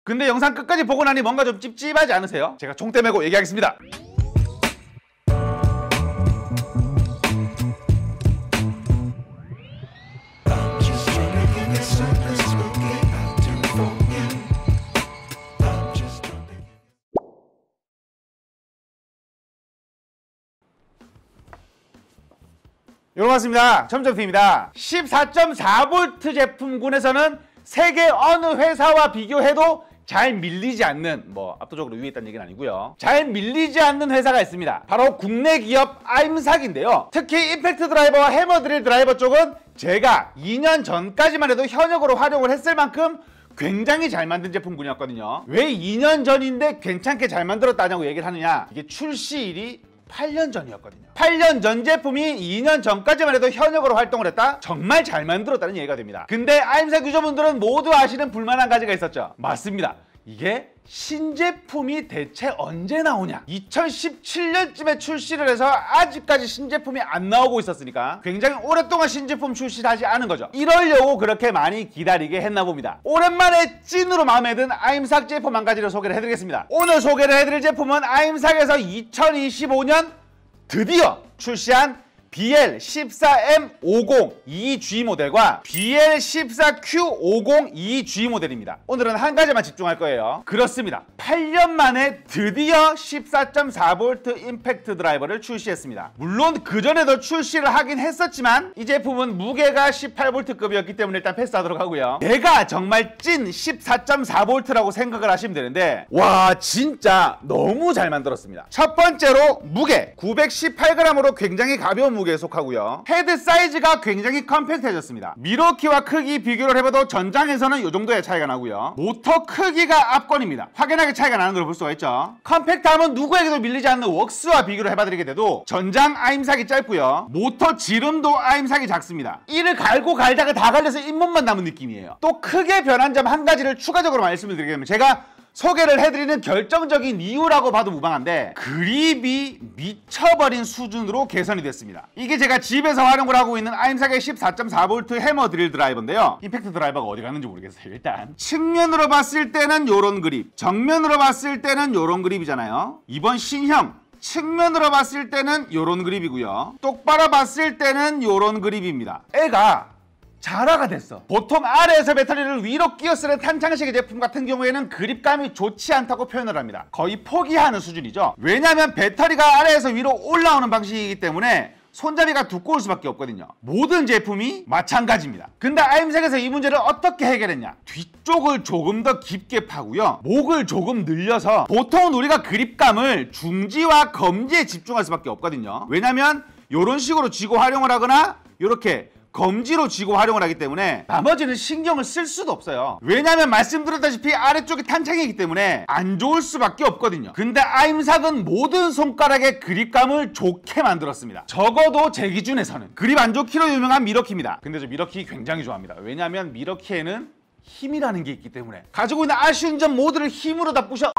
근데 영상 끝까지 보고 나니 뭔가 좀 찝찝하지 않으세요? 제가 총대 메고 얘기하겠습니다. 여러분 반갑습니다. 첨점TV입니다. 14.4V 제품군에서는 세계 어느 회사와 비교해도 잘 밀리지 않는, 압도적으로 위에 있다는 얘기는 아니고요, 잘 밀리지 않는 회사가 있습니다. 바로 국내 기업 아임삭인데요. 특히 임팩트 드라이버와 해머 드릴 드라이버 쪽은 제가 2년 전까지만 해도 현역으로 활용을 했을 만큼 굉장히 잘 만든 제품군이었거든요. 왜 2년 전인데 괜찮게 잘 만들었다냐고 얘기를 하느냐, 이게 출시일이 8년 전이었거든요. 8년 전 제품이 2년 전까지만 해도 현역으로 활동을 했다? 정말 잘 만들었다는 얘기가 됩니다. 근데 아임삭 유저분들은 모두 아시는 불만 한 가지가 있었죠. 맞습니다. 이게 신제품이 대체 언제 나오냐? 2017년쯤에 출시를 해서 아직까지 신제품이 안 나오고 있었으니까 굉장히 오랫동안 신제품 출시를 하지 않은 거죠. 이러려고 그렇게 많이 기다리게 했나 봅니다. 오랜만에 찐으로 마음에 든 아임삭 제품 한 가지를 소개를 해드리겠습니다. 오늘 소개를 해드릴 제품은 아임삭에서 2025년 드디어 출시한 BL14M50-2G 모델과 BL14Q50-2G 모델입니다. 오늘은 한 가지만 집중할 거예요. 그렇습니다. 8년 만에 드디어 14.4V 임팩트 드라이버를 출시했습니다. 물론 그전에도 출시를 하긴 했었지만 이 제품은 무게가 18V급이었기 때문에 일단 패스하도록 하고요. 내가 정말 찐 14.4V라고 생각을 하시면 되는데, 와 진짜 너무 잘 만들었습니다. 첫 번째로 무게 918g으로 굉장히 가벼운 무게에 속하고요. 헤드 사이즈가 굉장히 컴팩트해졌습니다. 미러키와 크기 비교를 해봐도 전장에서는 이 정도의 차이가 나고요. 모터 크기가 압권입니다. 확연하게 차이가 나는 걸 볼 수가 있죠. 컴팩트하면 누구에게도 밀리지 않는 웍스와 비교를 해봐드리게 돼도 전장 아임삭이 짧고요. 모터 지름도 아임삭이 작습니다. 이를 갈고 갈다가 다 갈려서 잇몸만 남은 느낌이에요. 또 크게 변한 점 한 가지를 추가적으로 말씀을 드리게 되면, 제가 소개를 해드리는 결정적인 이유라고 봐도 무방한데, 그립이 미쳐버린 수준으로 개선이 됐습니다. 이게 제가 집에서 활용을 하고 있는 아임삭의 14.4V 해머 드릴 드라이버인데요. 임팩트 드라이버가 어디 갔는지 모르겠어요. 일단 측면으로 봤을 때는 요런 그립, 정면으로 봤을 때는 요런 그립이잖아요. 이번 신형 측면으로 봤을 때는 요런 그립이고요. 똑바로 봤을 때는 요런 그립입니다. 애가 자라가 됐어. 보통 아래에서 배터리를 위로 끼워 쓰는 탄창식의 제품 같은 경우에는 그립감이 좋지 않다고 표현을 합니다. 거의 포기하는 수준이죠. 왜냐하면 배터리가 아래에서 위로 올라오는 방식이기 때문에 손잡이가 두꺼울 수밖에 없거든요. 모든 제품이 마찬가지입니다. 근데 아임삭에서 이 문제를 어떻게 해결했냐? 뒤쪽을 조금 더 깊게 파고요, 목을 조금 늘려서, 보통은 우리가 그립감을 중지와 검지에 집중할 수밖에 없거든요. 왜냐면 이런 식으로 쥐고 활용을 하거나 이렇게 검지로 쥐고 활용을 하기 때문에 나머지는 신경을 쓸 수도 없어요. 왜냐면 말씀드렸다시피 아래쪽이 탄창이기 때문에 안 좋을 수밖에 없거든요. 근데 아임삭은 모든 손가락의 그립감을 좋게 만들었습니다. 적어도 제 기준에서는. 그립 안 좋기로 유명한 미러키입니다. 근데 저 미러키 굉장히 좋아합니다. 왜냐면 미러키에는 힘이라는 게 있기 때문에. 가지고 있는 아쉬운 점 모두를 힘으로 다 부셔.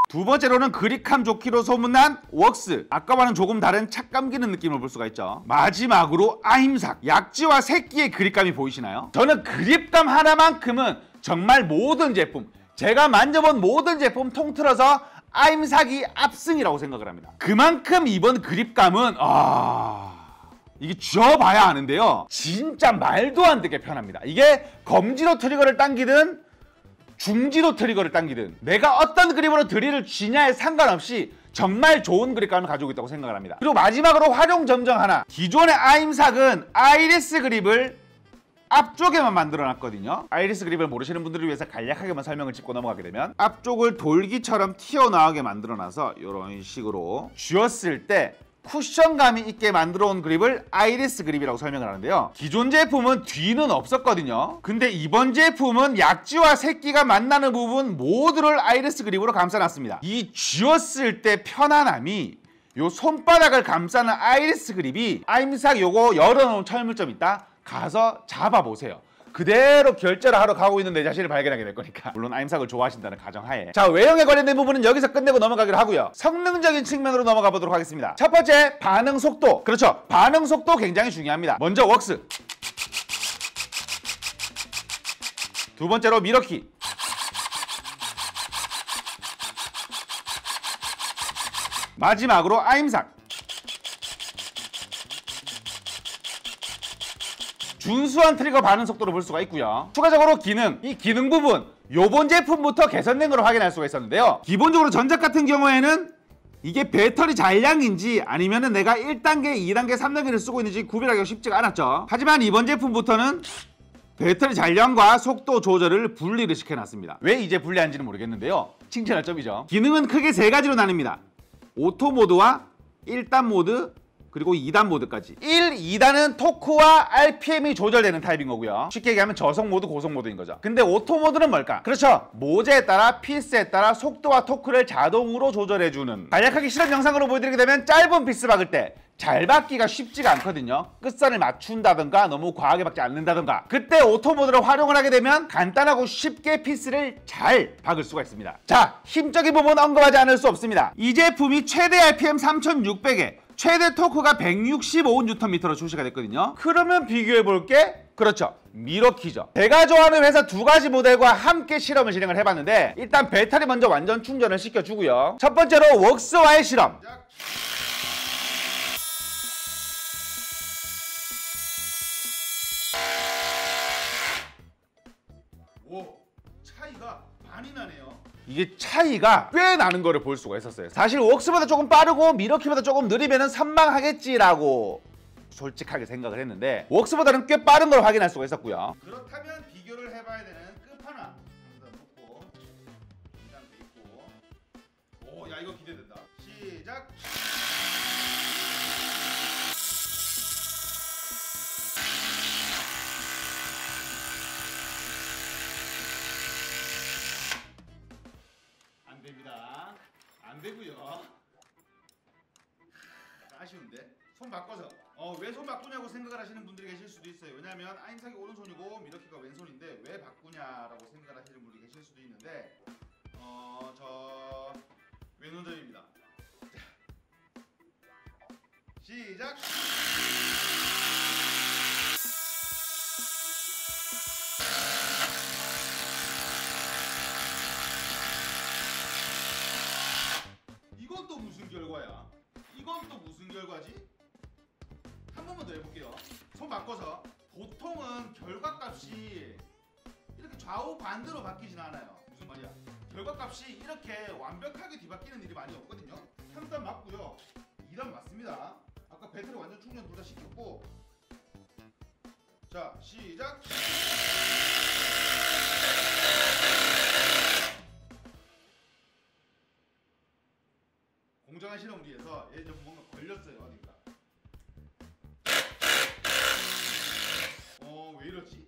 두 번째로는 그립감 좋기로 소문난 웍스, 아까와는 조금 다른 착 감기는 느낌을 볼 수가 있죠. 마지막으로 아임삭, 약지와 새끼의 그립감이 보이시나요? 저는 그립감 하나만큼은 정말 모든 제품, 제가 만져본 모든 제품 통틀어서 아임삭이 압승이라고 생각을 합니다. 그만큼 이번 그립감은 이게 쥐어봐야 아는데요, 진짜 말도 안 되게 편합니다. 이게 검지로 트리거를 당기든 중지로 트리거를 당기든 내가 어떤 그립으로 드릴을 쥐냐에 상관없이 정말 좋은 그립감을 가지고 있다고 생각을 합니다. 그리고 마지막으로 활용 점정 하나. 기존의 아임삭은 아이리스 그립을 앞쪽에만 만들어 놨거든요. 아이리스 그립을 모르시는 분들을 위해서 간략하게만 설명을 짚고 넘어가게 되면, 앞쪽을 돌기처럼 튀어나오게 만들어 놔서 이런 식으로 쥐었을 때 쿠션감이 있게 만들어 온 그립을 아이리스 그립이라고 설명을 하는데요. 기존 제품은 뒤는 없었거든요. 근데 이번 제품은 약지와 새끼가 만나는 부분 모두를 아이리스 그립으로 감싸놨습니다. 이 쥐었을 때 편안함이, 요 손바닥을 감싸는 아이리스 그립이, 아임삭 요거 열어놓은 철물점 있다? 가서 잡아보세요. 그대로 결제를 하러 가고 있는 내 자신을 발견하게 될 거니까. 물론 아임삭을 좋아하신다는 가정하에. 자, 외형에 관련된 부분은 여기서 끝내고 넘어가기로 하고요. 성능적인 측면으로 넘어가 보도록 하겠습니다. 첫 번째, 반응 속도. 그렇죠, 반응 속도 굉장히 중요합니다. 먼저 웍스. 두 번째로 미러키. 마지막으로 아임삭. 준수한 트리거 반응 속도를 볼 수가 있고요. 추가적으로 기능, 이 기능 부분 요번 제품부터 개선된 걸 확인할 수가 있었는데요. 기본적으로 전작 같은 경우에는 이게 배터리 잔량인지 아니면은 내가 1단계, 2단계, 3단계를 쓰고 있는지 구별하기가 쉽지가 않았죠. 하지만 이번 제품부터는 배터리 잔량과 속도 조절을 분리를 시켜놨습니다. 왜 이제 분리한지는 모르겠는데요. 칭찬할 점이죠. 기능은 크게 3가지로 나뉩니다. 오토 모드와 1단 모드, 그리고 2단 모드까지. 1, 2단은 토크와 RPM이 조절되는 타입인 거고요. 쉽게 얘기하면 저속 모드, 고속 모드인 거죠. 근데 오토 모드는 뭘까? 그렇죠. 모재에 따라 피스에 따라 속도와 토크를 자동으로 조절해주는. 간략하게 실험 영상으로 보여드리게 되면 짧은 피스 박을 때 잘 박기가 쉽지가 않거든요. 끝선을 맞춘다든가 너무 과하게 박지 않는다든가. 그때 오토 모드를 활용을 하게 되면 간단하고 쉽게 피스를 잘 박을 수가 있습니다. 자, 힘적인 부분 언급하지 않을 수 없습니다. 이 제품이 최대 RPM 3600에 최대 토크가 165Nm로 출시가 됐거든요. 그러면 비교해볼게. 그렇죠, 미러키죠. 제가 좋아하는 회사 2가지 모델과 함께 실험을 진행을 해봤는데, 일단 배터리 먼저 완전 충전을 시켜주고요. 첫 번째로 웍스와의 실험. 오, 차이가 많이 나네요. 이게 차이가 꽤 나는 거를 볼 수가 있었어요. 사실 웍스보다 조금 빠르고 미러키보다 조금 느리면 선망하겠지라고 솔직하게 생각을 했는데, 웍스보다는 꽤 빠른 걸 확인할 수가 있었고요. 그렇다면 비교를 해봐야 되는 끝판왕 일단 놓고 일단 돼 있고. 오, 야, 이거 기대된다. 시작. 안 됩니다. 안 되고요. 아쉬운데. 손 바꿔서. 왜 손 바꾸냐고 생각을 하시는 분들이 계실 수도 있어요. 왜냐하면 아임삭이 오른손이고 미러키가 왼손인데 왜 바꾸냐라고 생각을 하시는 분들이 계실 수도 있는데, 저 왼손잡이입니다. 시작. 이건 또 무슨 결과야? 이건 또 무슨 결과지? 한 번만 더 해볼게요. 손 바꿔서. 보통은 결과값이 이렇게 좌우 반대로 바뀌진 않아요. 무슨 말이야? 결과값이 이렇게 완벽하게 뒤바뀌는 일이 많이 없거든요. 3단 맞고요. 2단 맞습니다. 아까 배터리 완전 충전 둘 다 시켰고. 자, 시작. 공정한 실험을 위해서 얘 좀 뭔가 걸렸어요. 어딘가. 왜 이러지?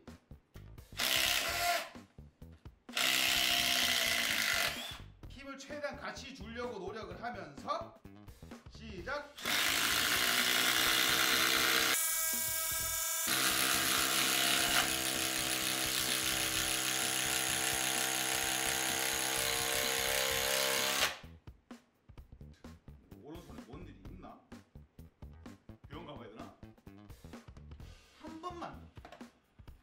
힘을 최대한 같이 주려고 노력을 하면서. 시작. 오른손에 뭔 일이 있나? 병원 가봐야 되나? 한 번만,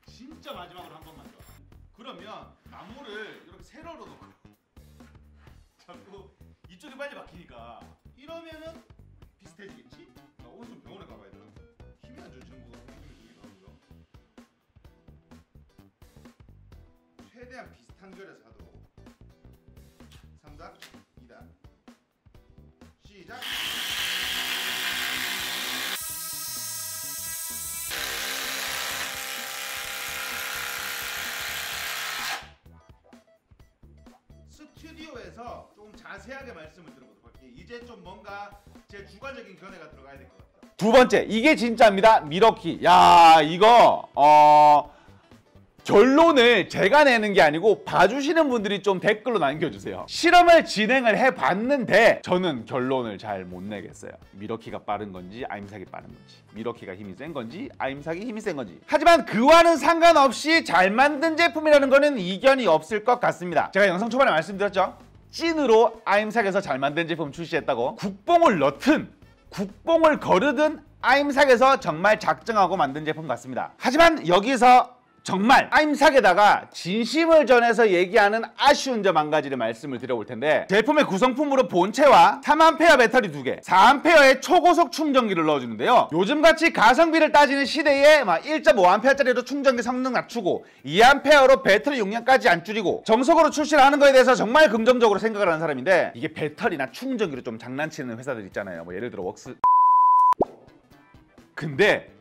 진짜 마지막으로 한 번만 줘. 그러면 나무를 이렇게 세로로 놓고 자꾸 이쪽이 빨리 막히니까 이러면은 비슷해지겠지? 나 오른손 병원에 가봐야 되나? 힘이 안 좋은 친구가 힘이 되게 나고요. 최대한 비슷한 결에서 하도록. 3단, 2단. 시작. 스튜디오에서 좀 자세하게 말씀을 드려보도록 할게요. 이제 좀 뭔가 제 주관적인 견해가 들어가야 될 것 같아요. 두 번째, 이게 진짜입니다. 미러키. 야, 이거 결론을 제가 내는 게 아니고 봐주시는 분들이 좀 댓글로 남겨주세요. 실험을 진행을 해봤는데 저는 결론을 잘 못 내겠어요. 미러키가 빠른 건지 아임삭이 빠른 건지, 미러키가 힘이 센 건지 아임삭이 힘이 센 건지. 하지만 그와는 상관없이 잘 만든 제품이라는 거는 이견이 없을 것 같습니다. 제가 영상 초반에 말씀드렸죠. 찐으로 아임삭에서 잘 만든 제품 출시했다고. 국뽕을 넣든 국뽕을 거르든 아임삭에서 정말 작정하고 만든 제품 같습니다. 하지만 여기서 정말 아임삭에다가 진심을 전해서 얘기하는 아쉬운 점 한 가지를 말씀을 드려볼 텐데, 제품의 구성품으로 본체와 3A 배터리 2개, 4A의 초고속 충전기를 넣어주는데요. 요즘같이 가성비를 따지는 시대에 1.5A짜리로 충전기 성능 낮추고 2A로 배터리 용량까지 안 줄이고 정석으로 출시를 하는 거에 대해서 정말 긍정적으로 생각을 하는 사람인데, 이게 배터리나 충전기로 좀 장난치는 회사들 있잖아요. 뭐 예를 들어 웍스. 근데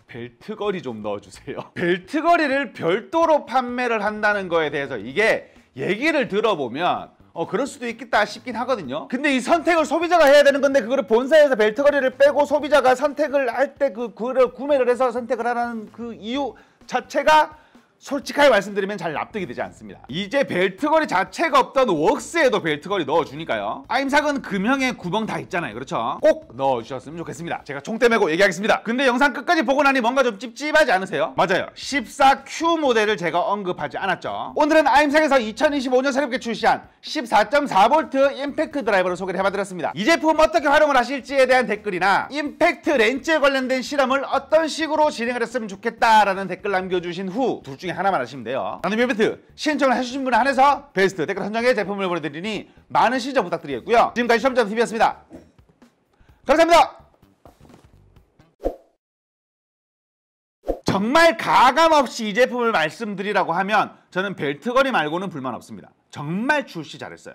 벨트거리 좀 넣어주세요. 벨트거리를 별도로 판매를 한다는 거에 대해서 이게 얘기를 들어보면 그럴 수도 있겠다 싶긴 하거든요. 근데 이 선택을 소비자가 해야 되는 건데, 그거를 본사에서 벨트거리를 빼고 소비자가 선택을 할 때 그거를 구매를 해서 선택을 하라는 그 이유 자체가 솔직하게 말씀드리면 잘 납득이 되지 않습니다. 이제 벨트거리 자체가 없던 웍스에도 벨트거리 넣어주니까요. 아임삭은 금형에 구멍 다 있잖아요. 그렇죠? 꼭 넣어주셨으면 좋겠습니다. 제가 총대 메고 얘기하겠습니다. 근데 영상 끝까지 보고 나니 뭔가 좀 찝찝하지 않으세요? 맞아요. 14Q 모델을 제가 언급하지 않았죠. 오늘은 아임삭에서 2025년 새롭게 출시한 14.4V 임팩트 드라이버를 소개를 해봐드렸습니다. 이 제품 어떻게 활용을 하실지에 대한 댓글이나 임팩트 렌즈에 관련된 실험을 어떤 식으로 진행을 했으면 좋겠다라는 댓글 남겨주신 후 둘 중에 하나만 하시면 돼요. 나눔 이벤트 신청을 해주신 분에 한해서 베스트 댓글 선정에 제품을 보내드리니 많은 시청 부탁드리겠고요. 지금까지 시험장TV였습니다. 감사합니다. 정말 가감없이 이 제품을 말씀드리라고 하면 저는 벨트거리 말고는 불만 없습니다. 정말 출시 잘했어요.